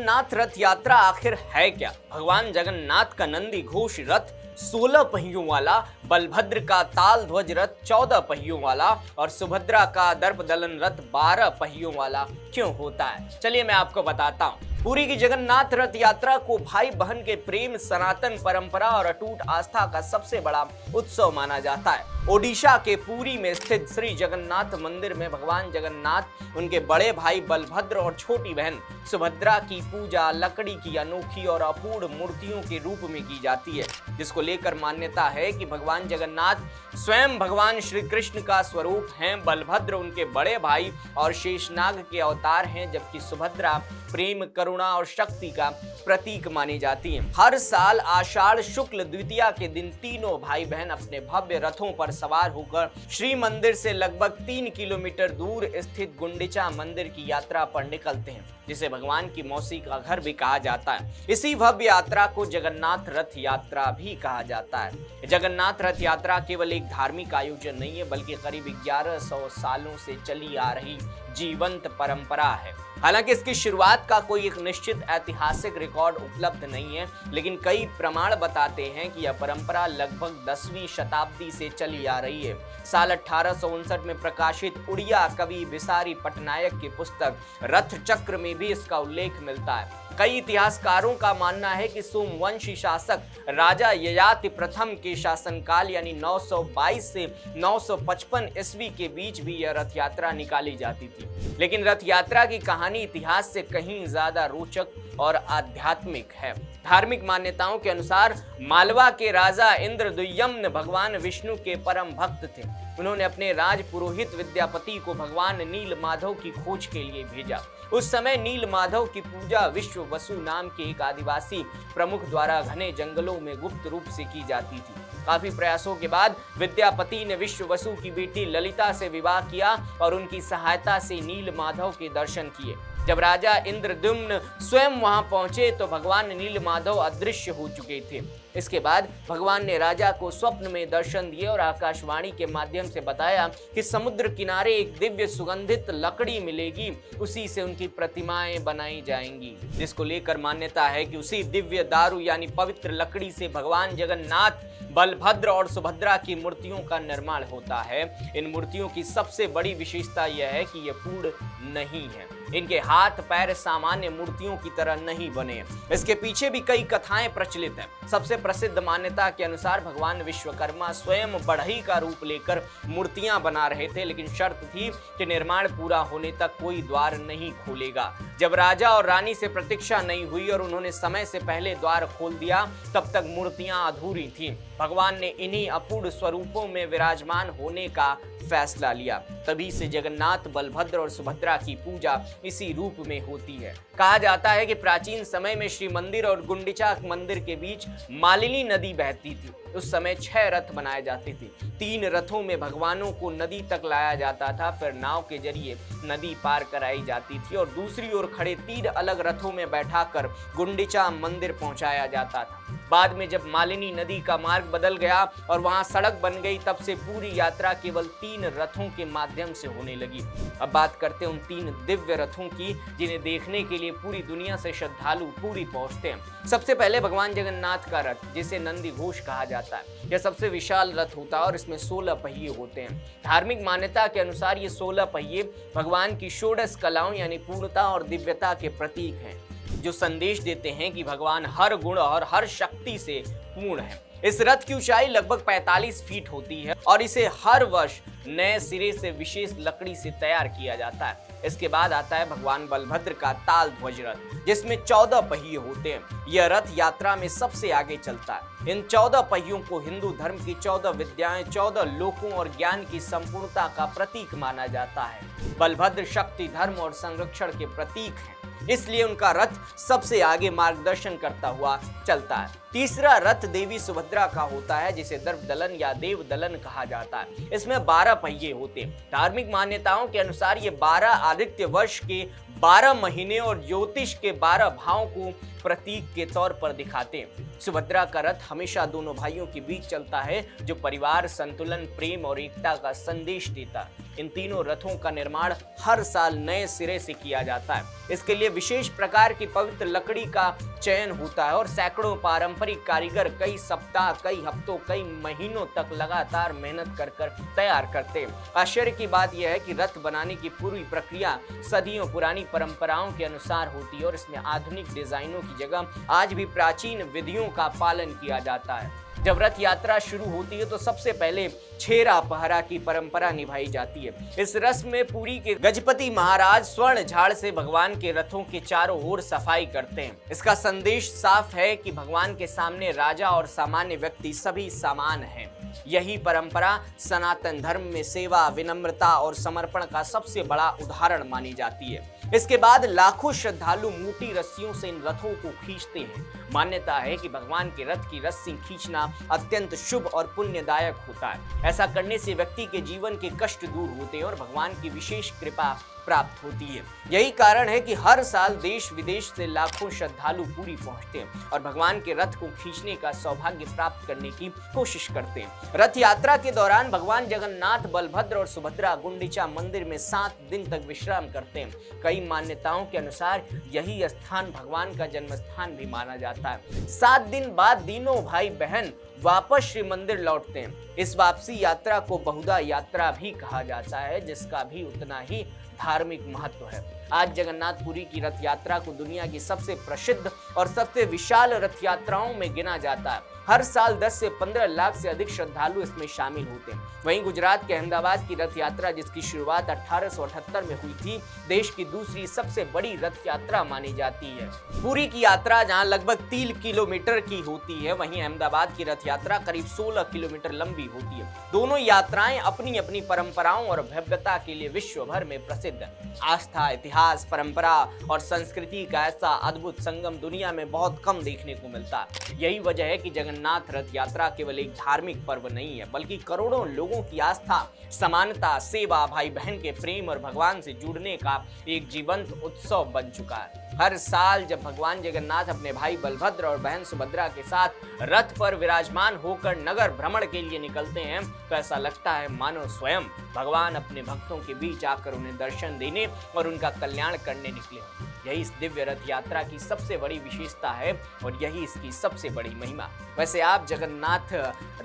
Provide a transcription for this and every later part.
जगन्नाथ रथ यात्रा आखिर है क्या? भगवान जगन्नाथ का नंदी घोष रथ 16 पहियों वाला, बलभद्र का ताल ध्वज रथ 14 पहियों वाला और सुभद्रा का दर्पदलन रथ 12 पहियों वाला क्यों होता है? चलिए मैं आपको बताता हूँ। पुरी की जगन्नाथ रथ यात्रा को भाई बहन के प्रेम, सनातन परंपरा और अटूट आस्था का सबसे बड़ा उत्सव माना जाता है। ओडिशा के पुरी में स्थित श्री जगन्नाथ मंदिर में भगवान जगन्नाथ, उनके बड़े भाई बलभद्र और छोटी बहन सुभद्रा की पूजा लकड़ी की अनोखी और अपूर्ण मूर्तियों के रूप में की जाती है, जिसको लेकर मान्यता है कि भगवान जगन्नाथ स्वयं भगवान श्री कृष्ण का स्वरूप हैं। बलभद्र उनके बड़े भाई और शेषनाग के अवतार हैं, जबकि सुभद्रा प्रेम, करुणा और शक्ति का प्रतीक मानी जाती है। हर साल आषाढ़ शुक्ल द्वितीया के दिन तीनों भाई बहन अपने भव्य रथों पर सवार होकर श्री मंदिर से लगभग 3 किलोमीटर दूर स्थित गुंडिचा मंदिर की यात्रा पर निकलते हैं, जिसे भगवान की मौसी का घर भी कहा जाता है। इसी भव्य यात्रा को जगन्नाथ रथ यात्रा भी कहा जाता है। जगन्नाथ रथ यात्रा केवल एक धार्मिक आयोजन नहीं है, बल्कि करीब 1100 सालों से चली आ रही जीवंत परंपरा है। हालांकि इसकी शुरुआत का कोई एक निश्चित ऐतिहासिक रिकॉर्ड उपलब्ध नहीं है, लेकिन कई प्रमाण बताते हैं कि यह परंपरा लगभग 10वीं शताब्दी से चली आ रही है। साल 1859 में प्रकाशित उड़िया कवि बिसारी पटनायक की पुस्तक रथ चक्र में भी इसका उल्लेख मिलता है। कई इतिहासकारों का मानना है कि सोमवंशी शासक राजा ययाति प्रथम के शासनकाल यानी 922 से 955 ईस्वी के बीच भी यह रथ यात्रा निकाली जाती थी। लेकिन रथ यात्रा की कहानी इतिहास से कहीं ज्यादा रोचक और आध्यात्मिक है। धार्मिक मान्यताओं के अनुसार मालवा के राजा इंद्रद्युम्न भगवान विष्णु के परम भक्त थे। उन्होंने अपने राज पुरोहित विद्यापति को भगवान नील माधव की खोज के लिए भेजा। उस समय नील माधव की पूजा विश्व वसु नाम के एक आदिवासी प्रमुख द्वारा घने जंगलों में गुप्त रूप से की जाती थी। काफी प्रयासों के बाद विद्यापति ने विश्व वसु की बेटी ललिता से विवाह किया और उनकी सहायता से नील माधव के दर्शन किए। जब राजा इंद्रद्युम्न स्वयं वहां पहुंचे तो भगवान नील माधव अदृश्य हो चुके थे। इसके बाद भगवान ने राजा को स्वप्न में दर्शन दिए और आकाशवाणी के माध्यम से बताया कि समुद्र किनारे एक दिव्य सुगंधित लकड़ी मिलेगी, उसी से उनकी प्रतिमाएं बनाई जाएंगी, जिसको लेकर मान्यता है कि उसी दिव्य दारू यानी पवित्र लकड़ी से भगवान जगन्नाथ, बलभद्र और सुभद्रा की मूर्तियों का निर्माण होता है। इन मूर्तियों की सबसे बड़ी विशेषता यह है कि ये पूर्ण नहीं है। इनके हाथ पैर सामान्य मूर्तियों की तरह नहीं बने। इसके पीछे भी कई कथाएं प्रचलित हैं। सबसे प्रसिद्ध मान्यता के अनुसार भगवान विश्वकर्मा स्वयं बढ़ई का रूप लेकर मूर्तियां बना रहे थे, लेकिन शर्त थी कि निर्माण पूरा होने तक कोई द्वार नहीं खोलेगा। जब राजा और रानी से प्रतीक्षा नहीं हुई और उन्होंने समय से पहले द्वार खोल दिया, तब तक मूर्तियां अधूरी थीं। भगवान ने इन्हीं अपूर्ण स्वरूपों में विराजमान होने का फैसला लिया। तभी से जगन्नाथ, बलभद्र और सुभद्रा की पूजा इसी रूप में होती है। कहा जाता है कि प्राचीन समय में श्री मंदिर और गुंडिचा मंदिर के बीच मालिनी नदी बहती थी। उस समय 6 रथ बनाए जाते थे। 3 रथों में भगवानों को नदी तक लाया जाता था, फिर नाव के जरिए नदी पार कराई जाती थी और दूसरी ओर खड़े 3 अलग रथों में बैठाकर गुंडिचा मंदिर पहुंचाया जाता था। बाद में जब मालिनी नदी का मार्ग बदल गया और वहां सड़क बन गई, तब से पूरी यात्रा केवल 3 रथों के माध्यम से होने लगी। अब बात करते हैं उन 3 दिव्य रथों की, जिन्हें देखने के लिए पूरी दुनिया से श्रद्धालु पूरी पहुंचते हैं। सबसे पहले भगवान जगन्नाथ का रथ, जिसे नंदी घोष कहा जाता है, यह सबसे विशाल रथ होता है और इसमें 16 पहिए होते हैं। धार्मिक मान्यता के अनुसार ये 16 पहिए भगवान की षोडश कलाओं यानी पूर्णता और दिव्यता के प्रतीक हैं, जो संदेश देते हैं कि भगवान हर गुण और हर शक्ति से पूर्ण है। इस रथ की ऊंचाई लगभग 45 फीट होती है और इसे हर वर्ष नए सिरे से विशेष लकड़ी से तैयार किया जाता है। इसके बाद आता है भगवान बलभद्र का ताल ध्वज रथ, जिसमें 14 पहिए होते हैं। यह रथ यात्रा में सबसे आगे चलता है। इन 14 पहियों को हिंदू धर्म की 14 विद्याएं, 14 लोकों और ज्ञान की संपूर्णता का प्रतीक माना जाता है। बलभद्र शक्ति, धर्म और संरक्षण के प्रतीक हैं, इसलिए उनका रथ सबसे आगे मार्गदर्शन करता हुआ चलता है। तीसरा रथ देवी सुभद्रा का होता है, जिसे दर्पदलन या देवदलन कहा जाता है। इसमें 12 पहिए होते हैं। धार्मिक मान्यताओं के अनुसार ये 12 आदित्य वर्ष के 12 महीने और ज्योतिष के 12 भावों को प्रतीक के तौर पर दिखाते हैं। सुभद्रा का रथ हमेशा दोनों भाइयों के बीच चलता है, जो परिवार, संतुलन, प्रेम और एकता का संदेश देता है। इन तीनों रथों का निर्माण हर साल नए सिरे से किया जाता है। इसके लिए विशेष प्रकार की पवित्र लकड़ी का चयन होता है और सैकड़ों पारंपरिक कारीगर कई सप्ताह, कई हफ्तों, कई महीनों तक लगातार मेहनत कर तैयार करते हैं। आश्चर्य की बात यह है कि रथ बनाने की पूरी प्रक्रिया सदियों पुरानी परंपराओं के अनुसार होती है और इसमें आधुनिक डिजाइनों की जगह आज भी प्राचीन विधियों का पालन किया जाता है। जब रथ यात्रा शुरू होती है तो सबसे पहले छेरा पहरा की परंपरा निभाई जाती है। इस रस्म में पुरी के गजपति महाराज स्वर्ण झाड़ से भगवान के रथों के चारों ओर सफाई करते हैं। इसका संदेश साफ है कि भगवान के सामने राजा और सामान्य व्यक्ति सभी समान हैं। यही परंपरा सनातन धर्म में सेवा, विनम्रता और समर्पण का सबसे बड़ा उदाहरण मानी जाती है। इसके बाद लाखों श्रद्धालु मोटी रस्सियों से इन रथों को खींचते हैं। मान्यता है कि भगवान के रथ की रस्सी खींचना अत्यंत शुभ और पुण्यदायक होता है। ऐसा करने से व्यक्ति के जीवन के कष्ट दूर होते हैं और भगवान की विशेष कृपा प्राप्त होती है। यही कारण है कि हर साल देश विदेश से लाखों श्रद्धालु पुरी पहुंचते हैं और भगवान के रथ को खींचने का सौभाग्य प्राप्त करने की कोशिश करते हैं। रथ यात्रा के दौरान भगवान जगन्नाथ, बलभद्र और सुभद्रा गुंडीचा मंदिर में 7 दिन तक विश्राम करते हैं। कई मान्यताओं के अनुसार यही स्थान भगवान का जन्म स्थान भी माना जाता है। 7 दिन बाद तीनों भाई बहन वापस श्री मंदिर लौटते हैं। इस वापसी यात्रा को बहुधा यात्रा भी कहा जाता है, जिसका भी उतना ही धार्मिक महत्व है। आज जगन्नाथपुरी की रथ यात्रा को दुनिया की सबसे प्रसिद्ध और सबसे विशाल रथ यात्राओं में गिना जाता है। हर साल 10 से 15 लाख से अधिक श्रद्धालु इसमें शामिल होते हैं। वहीं गुजरात के अहमदाबाद की रथ यात्रा, जिसकी शुरुआत 1878 में हुई थी, देश की दूसरी सबसे बड़ी रथ यात्रा मानी जाती है। पुरी की यात्रा जहां लगभग 3 किलोमीटर की होती है, वहीं अहमदाबाद की रथ यात्रा करीब 16 किलोमीटर लंबी होती है। दोनों यात्राएं अपनी अपनी परंपराओं और भव्यता के लिए विश्व भर में प्रसिद्ध है। आस्था, इतिहास, परंपरा और संस्कृति का ऐसा अद्भुत संगम दुनिया में बहुत कम देखने को मिलता है। यही वजह है कि जगन्नाथ रथ यात्रा केवल एक धार्मिक पर्व नहीं है, बल्कि करोड़ों लोगों की आस्था, समानता, सेवा, भाई बहन के प्रेम और भगवान से जुड़ने का एक जीवंत उत्सव बन चुका है। हर साल जब भगवान जगन्नाथ अपने भाई बलभद्र और बहन सुभद्रा के साथ रथ पर विराजमान होकर नगर भ्रमण के लिए निकलते हैं, तो ऐसा लगता है मानो स्वयं भगवान अपने भक्तों के बीच आकर उन्हें दर्शन देने और उनका कल्याण करने निकले हों। यही इस दिव्य रथ यात्रा की सबसे बड़ी विशेषता है और यही इसकी सबसे बड़ी महिमा। वैसे आप जगन्नाथ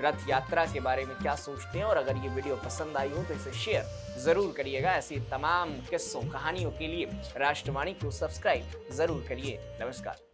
रथ यात्रा के बारे में क्या सोचते हैं? और अगर ये वीडियो पसंद आई हो तो इसे शेयर जरूर करिएगा। ऐसी तमाम किस्सों, कहानियों के लिए राष्ट्रवाणी को सब्सक्राइब जरूर करिए। नमस्कार।